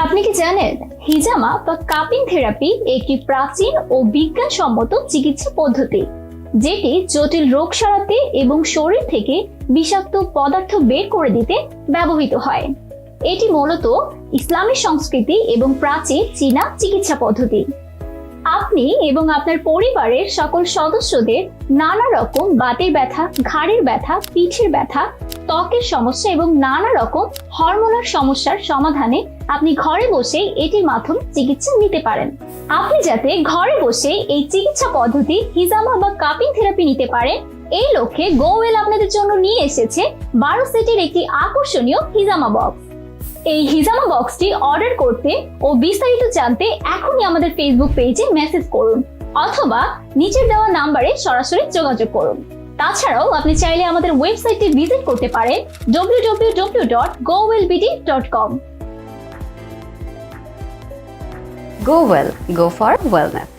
আপনি কি জানেন হিজামা বা কাপিং থেরাপি একটি প্রাচীন ও বিজ্ঞানসম্মত চিকিৎসা পদ্ধতি, যেটি জটিল রোগ সারাতে এবং শরীর থেকে বিষাক্ত পদার্থ বের করে দিতে ব্যবহৃত হয়। এটি মূলত ইসলামী সংস্কৃতি এবং প্রাচীন চীনা চিকিৎসা পদ্ধতি। আপনি এবং আপনার পরিবারের সকল সদস্যদের নানা রকম বাতের ব্যথা, ঘাড়ের ব্যথা, পিঠের ব্যথা, ত্বকের সমস্যা এবং নানা রকম হরমোনাল সমস্যার সমাধানে আপনি ঘরে বসে এটির মাধ্যমে চিকিৎসা নিতে পারেন। আপনি যাতে ঘরে বসে এই চিকিৎসা পদ্ধতি হিজামা বা কাপিং থেরাপি নিতে পারেন, এই লক্ষ্যে গোওয়েল আপনাদের জন্য নিয়ে এসেছে 12 সেটের একটি আকর্ষণীয় হিজামা বক্স। এই হিজামা বক্সটি অর্ডার করতে ও বিস্তারিত জানতে এখনই আমাদের ফেসবুক পেজে মেসেজ করুন অথবা নিচের দেওয়া নাম্বারে সরাসরি যোগাযোগ করুন। তাছাড়াও আপনি চাইলে আমাদের ওয়েবসাইটে ভিজিট করতে পারেন www.gowellbd.com। Go well, go for wellness.